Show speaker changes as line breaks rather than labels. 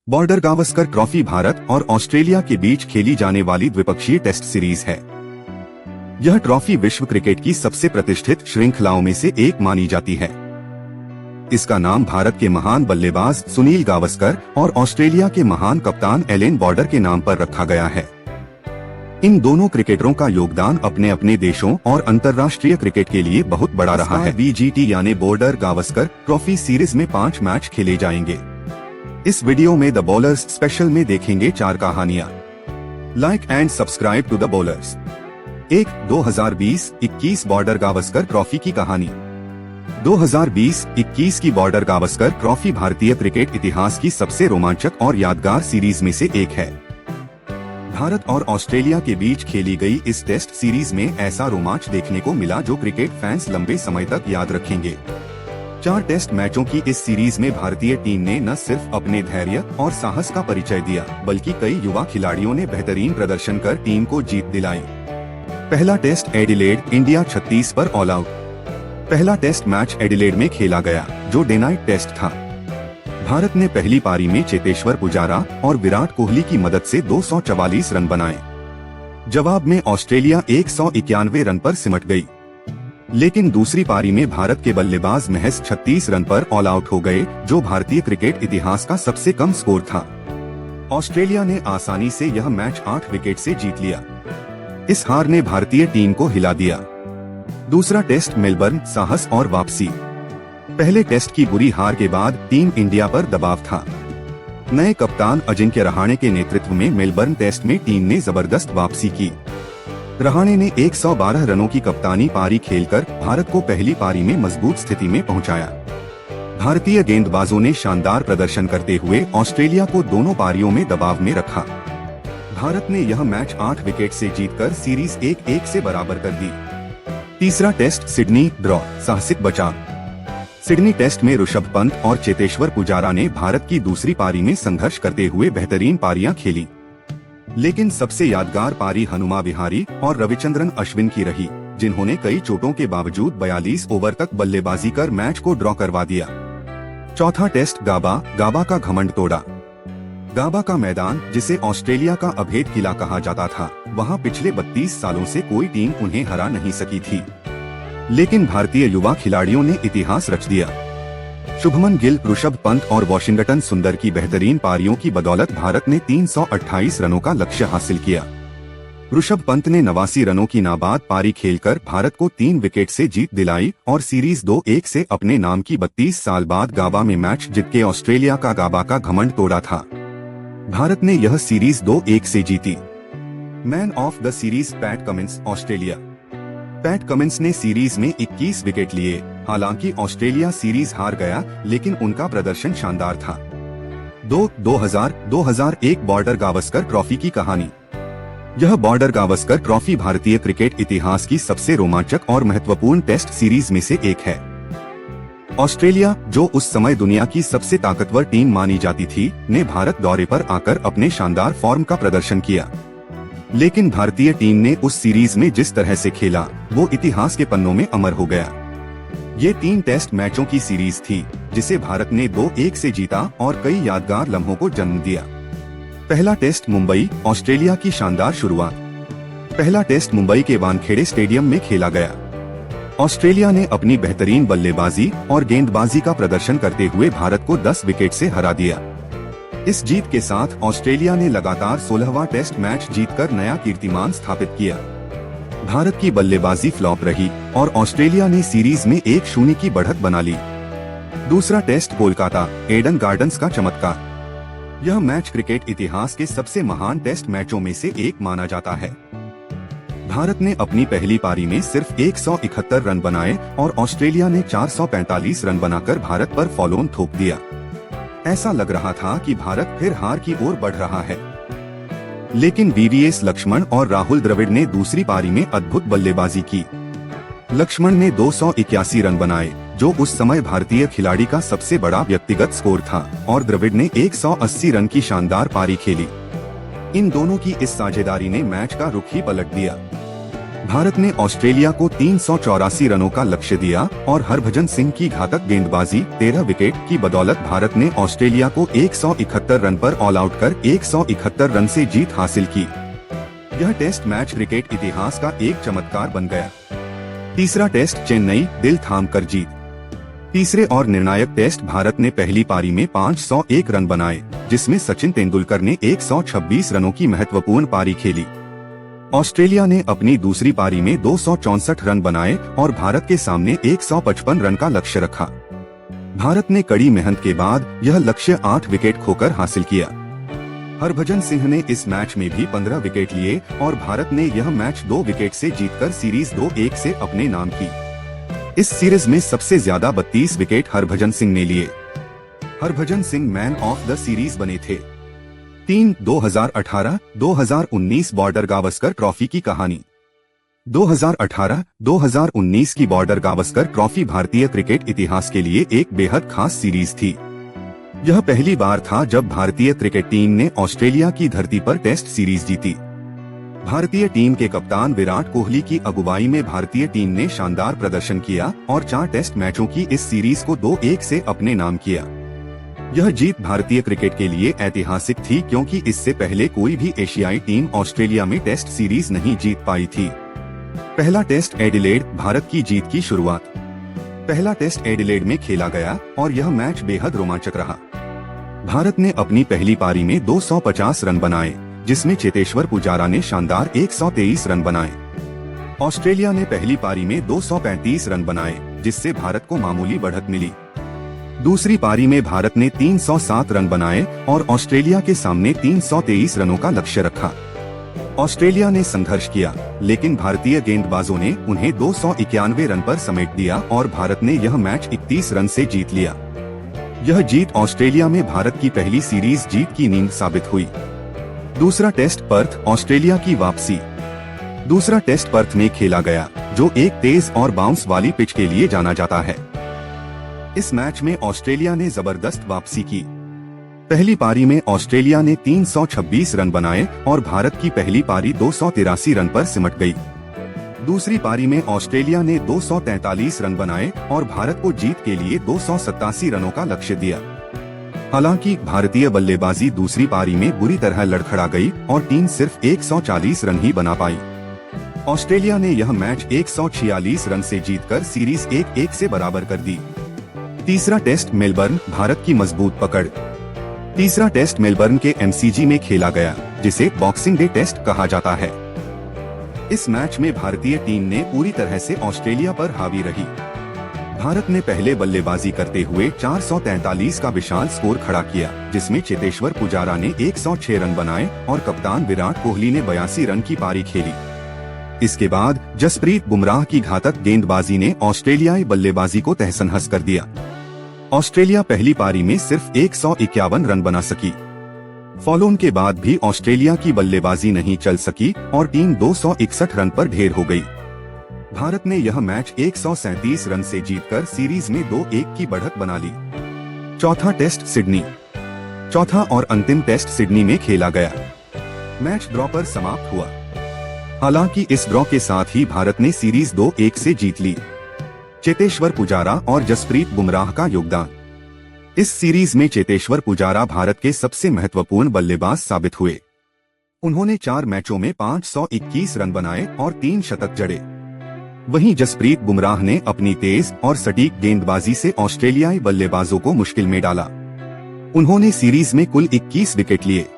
Border Gavaskar trophy Bharat और Australia के बीच खेली जाने वाली द्विपक्षीय टेस्ट सीरीज है। यह ट्रॉफी विश्व क्रिकेट की सबसे प्रतिष्ठित श्रृंखलाओं में से एक मानी जाती है। इसका नाम भारत के महान बल्लेबाज सुनील गावस्कर और ऑस्ट्रेलिया के महान कप्तान एलेन बॉर्डर के नाम पर रखा गया है। इन दोनों क्रिकेटरों का योगदान अपने अपने देशों और अंतर्राष्ट्रीय क्रिकेट के लिए बहुत बड़ा रहा है। BGT यानी बॉर्डर गावस्कर ट्रॉफी सीरीज में 5 मैच खेले जाएंगे। इस वीडियो में द बॉलर्स स्पेशल में देखेंगे 4 कहानियां। Like and subscribe to the bowlers. 1. 2020-21 Border Gavaskar Trophy की कहानी। 2020-21 की बॉर्डर गावस्कर ट्रॉफी भारतीय क्रिकेट इतिहास की सबसे रोमांचक और यादगार सीरीज में से एक है। भारत और ऑस्ट्रेलिया के बीच खेली गई इस टेस्ट सीरीज में ऐसा रोमांच देखने को मिला जो क्रिकेट फैंस लंबे समय तक याद रखेंगे। 4 टेस्ट मैचों की इस सीरीज में भारतीय टीम ने न सिर्फ अपने धैर्य और साहस का परिचय दिया, बल्कि कई युवा खिलाड़ियों ने बेहतरीन प्रदर्शन कर टीम को जीत दिलाई। पहला टेस्ट एडिलेड, इंडिया 36 पर ऑल आउट। पहला टेस्ट मैच एडिलेड में खेला गया, जो डे नाइट टेस्ट था। भारत ने पहली पारी में चेतेश्वर पुजारा और विराट कोहली की मदद से 244 रन बनाए। जवाब में ऑस्ट्रेलिया 191 रन पर सिमट गई, लेकिन दूसरी पारी में भारत के बल्लेबाज महज 36 रन पर ऑल आउट हो गए, जो भारतीय क्रिकेट इतिहास का सबसे कम स्कोर था। ऑस्ट्रेलिया ने आसानी से यह मैच 8 विकेट से जीत लिया। इस हार ने भारतीय टीम को हिला दिया। दूसरा टेस्ट मेलबर्न, साहस और वापसी। पहले टेस्ट की बुरी हार के बाद टीम इंडिया पर दबाव था। नए कप्तान अजिंक्य रहाणे के नेतृत्व में मेलबर्न टेस्ट में टीम ने जबरदस्त वापसी की। रहाणे ने 112 रनों की कप्तानी पारी खेलकर भारत को पहली पारी में मजबूत स्थिति में पहुंचाया। भारतीय गेंदबाजों ने शानदार प्रदर्शन करते हुए ऑस्ट्रेलिया को दोनों पारियों में दबाव में रखा। भारत ने यह मैच 8 विकेट से जीतकर सीरीज 1-1 से बराबर कर दी। तीसरा टेस्ट सिडनी, ड्रॉ, साहसिक बचाव। सिडनी टेस्ट में ऋषभ पंत और चेतेश्वर पुजारा ने भारत की दूसरी पारी में संघर्ष करते हुए बेहतरीन पारियां खेली, लेकिन सबसे यादगार पारी हनुमा विहारी और रविचंद्रन अश्विन की रही, जिन्होंने कई चोटों के बावजूद 42 ओवर तक बल्लेबाजी कर मैच को ड्रॉ करवा दिया। चौथा टेस्ट गाबा का घमंड तोड़ा। गाबा का मैदान, जिसे ऑस्ट्रेलिया का अभेद किला कहा जाता था, वहां पिछले 32 सालों से कोई टीम उन्हें हरा नहीं सकी थी, लेकिन भारतीय युवा खिलाड़ियों ने इतिहास रच दिया। शुभमन गिल, ऋषभ पंत और वॉशिंगटन सुंदर की बेहतरीन पारियों की बदौलत भारत ने 328 रनों का लक्ष्य हासिल किया। ऋषभ पंत ने 89 रनों की नाबाद पारी खेलकर भारत को 3 विकेट से जीत दिलाई और सीरीज 2-1 से अपने नाम की 32 साल बाद गाबा में मैच जीत के ऑस्ट्रेलिया का गाबा का घमंड तोड़ा था। भारत ने यह सीरीज 2-1 से जीती। Man of the series PAT Cummins, Australia. PAT Cummins ने सीरीज में 21 विकेट लिए। हालांकि ऑस्ट्रेलिया सीरीज हार गया, लेकिन उनका प्रदर्शन शानदार था। 2001 बॉर्डर गावस्कर ट्रॉफी की कहानी। यह बॉर्डर गावस्कर ट्रॉफी भारतीय क्रिकेट इतिहास की सबसे रोमांचक और महत्वपूर्ण टेस्ट सीरीज में से एक है। ऑस्ट्रेलिया, जो उस समय दुनिया की सबसे ताकतवर टीम मानी जाती थी, ने भारत दौरे पर आकर अपने शानदार फॉर्म का प्रदर्शन किया, लेकिन भारतीय टीम ने उस सीरीज में जिस तरह से खेला, वो इतिहास के पन्नों में अमर हो गया। ये 3 टेस्ट मैचों की सीरीज थी, जिसे भारत ने 2-1 से जीता और कई यादगार लम्हों को जन्म दिया। पहला टेस्ट मुंबई, ऑस्ट्रेलिया की शानदार शुरुआत। पहला टेस्ट मुंबई के वानखेड़े स्टेडियम में खेला गया। ऑस्ट्रेलिया ने अपनी बेहतरीन बल्लेबाजी और गेंदबाजी का प्रदर्शन करते हुए भारत को 10 विकेट से हरा दिया। इस जीत के साथ ऑस्ट्रेलिया ने लगातार 16वां टेस्ट मैच जीतकर नया कीर्तिमान स्थापित किया। भारत की बल्लेबाजी फ्लॉप रही और ऑस्ट्रेलिया ने सीरीज में 1-0 की बढ़त बना ली। दूसरा टेस्ट कोलकाता, एडन गार्डन्स का चमत्कार। यह मैच क्रिकेट इतिहास के सबसे महान टेस्ट मैचों में से एक माना जाता है। भारत ने अपनी पहली पारी में सिर्फ 171 रन बनाए और ऑस्ट्रेलिया ने 445 रन बनाकर भारत पर फॉलो ऑन थोप दिया। ऐसा लग रहा था कि भारत फिर हार की ओर बढ़ रहा है, लेकिन VVS लक्ष्मण और राहुल द्रविड़ ने दूसरी पारी में अद्भुत बल्लेबाजी की। लक्ष्मण ने 281 रन बनाए, जो उस समय भारतीय खिलाड़ी का सबसे बड़ा व्यक्तिगत स्कोर था, और द्रविड़ ने 180 रन की शानदार पारी खेली। इन दोनों की इस साझेदारी ने मैच का रुख ही पलट दिया। भारत ने ऑस्ट्रेलिया को 384 रनों का लक्ष्य दिया और हरभजन सिंह की घातक गेंदबाजी 13 विकेट की बदौलत भारत ने ऑस्ट्रेलिया को 171 रन पर ऑल आउट कर 171 रन से जीत हासिल की। यह टेस्ट मैच क्रिकेट इतिहास का एक चमत्कार बन गया। तीसरा टेस्ट चेन्नई, दिल थाम कर जीत। तीसरे और निर्णायक टेस्ट भारत ने पहली पारी में 501 रन बनाए, जिसमें सचिन तेंदुलकर ने 126 रनों की महत्वपूर्ण पारी खेली। ऑस्ट्रेलिया ने अपनी दूसरी पारी में 264 रन बनाए और भारत के सामने 155 रन का लक्ष्य रखा। भारत ने कड़ी मेहनत के बाद यह लक्ष्य 8 विकेट खोकर हासिल किया। हरभजन सिंह ने इस मैच में भी 15 विकेट लिए और भारत ने यह मैच 2 विकेट से जीतकर सीरीज 2-1 से अपने नाम की। इस सीरीज में सबसे ज्यादा 32 विकेट हरभजन सिंह ने लिए। Harbhajan Singh man of the series बने थे। 2018-2019 बॉर्डर गावस्कर ट्रॉफी की कहानी। 2018-2019 की बॉर्डर गावस्कर ट्रॉफी भारतीय क्रिकेट इतिहास के लिए एक बेहद खास सीरीज थी। यह पहली बार था जब भारतीय क्रिकेट टीम ने ऑस्ट्रेलिया की धरती पर टेस्ट सीरीज जीती। भारतीय टीम के कप्तान विराट कोहली की अगुवाई में भारतीय टीम ने शानदार प्रदर्शन किया और 4 टेस्ट मैचों की इस सीरीज को 2-1 से अपने नाम किया। यह जीत भारतीय क्रिकेट के लिए ऐतिहासिक थी क्योंकि इससे पहले कोई भी एशियाई टीम ऑस्ट्रेलिया में टेस्ट सीरीज नहीं जीत पाई थी। पहला टेस्ट एडिलेड, भारत की जीत की शुरुआत। पहला टेस्ट एडिलेड में खेला गया और यह मैच बेहद रोमांचक रहा। भारत ने अपनी पहली पारी में 250 रन बनाए, जिसमें चेतेश्वर पुजारा ने शानदार 123 रन बनाए। ऑस्ट्रेलिया ने पहली पारी में 235 रन बनाए, जिससे भारत को मामूली बढ़त मिली। दूसरी पारी में भारत ने 307 रन बनाए और ऑस्ट्रेलिया के सामने 323 रनों का लक्ष्य रखा। ऑस्ट्रेलिया ने संघर्ष किया, लेकिन भारतीय गेंदबाजों ने उन्हें 291 रन पर समेट दिया और भारत ने यह मैच 31 रन से जीत लिया। यह जीत ऑस्ट्रेलिया में भारत की पहली सीरीज जीत की नींव साबित हुई। दूसरा टेस्ट पर्थ, ऑस्ट्रेलिया की वापसी। दूसरा टेस्ट पर्थ में खेला गया, जो एक तेज और बाउंस वाली पिच के लिए जाना जाता है। इस मैच में ऑस्ट्रेलिया ने जबरदस्त वापसी की। पहली पारी में ऑस्ट्रेलिया ने 326 रन बनाए और भारत की पहली पारी 283 रन पर सिमट गई। दूसरी पारी में ऑस्ट्रेलिया ने 243 रन बनाए और भारत को जीत के लिए 287 रनों का लक्ष्य दिया। हालांकि भारतीय बल्लेबाजी दूसरी पारी में बुरी तरह लड़खड़ा गई और टीम सिर्फ 140 रन ही बना पाई। ऑस्ट्रेलिया ने यह मैच 146 रन से जीतकर सीरीज 1-1 से बराबर कर दी। तीसरा टेस्ट मेलबर्न, भारत की मजबूत पकड़। तीसरा टेस्ट मेलबर्न के MCG में खेला गया, जिसे बॉक्सिंग डे टेस्ट कहा जाता है। इस मैच में भारतीय टीम ने पूरी तरह से ऑस्ट्रेलिया पर हावी रही। भारत ने पहले बल्लेबाजी करते हुए 443 का विशाल स्कोर खड़ा किया, जिसमें चेतेश्वर पुजारा ने 106 रन बनाए और कप्तान विराट कोहली ने 82 रन की पारी खेली। इसके बाद जसप्रीत बुमराह की घातक गेंदबाजी ने ऑस्ट्रेलियाई बल्लेबाजी को तहस-नहस कर दिया। ऑस्ट्रेलिया पहली पारी में सिर्फ 151 रन बना सकी। फॉलोन के बाद भी ऑस्ट्रेलिया की बल्लेबाजी नहीं चल सकी और टीम 261 रन पर ढेर हो गई। भारत ने यह मैच 137 रन से जीतकर सीरीज में 2-1 की बढ़त बना ली। चौथा टेस्ट सिडनी। चौथा और अंतिम टेस्ट सिडनी में खेला गया। मैच ड्रॉ पर समाप्त हुआ। हालांकि इस ड्रॉ के साथ ही भारत ने सीरीज 2-1 से जीत ली। चेतेश्वर पुजारा और जसप्रीत बुमराह का योगदान। इस सीरीज में चेतेश्वर पुजारा भारत के सबसे महत्वपूर्ण बल्लेबाज साबित हुए। उन्होंने 4 मैचों में 521 रन बनाए और 3 शतक जड़े। वहीं जसप्रीत बुमराह ने अपनी तेज और सटीक गेंदबाजी से ऑस्ट्रेलियाई बल्लेबाजों को मुश्किल में डाला। उन्होंने सीरीज में कुल 21 विकेट लिए।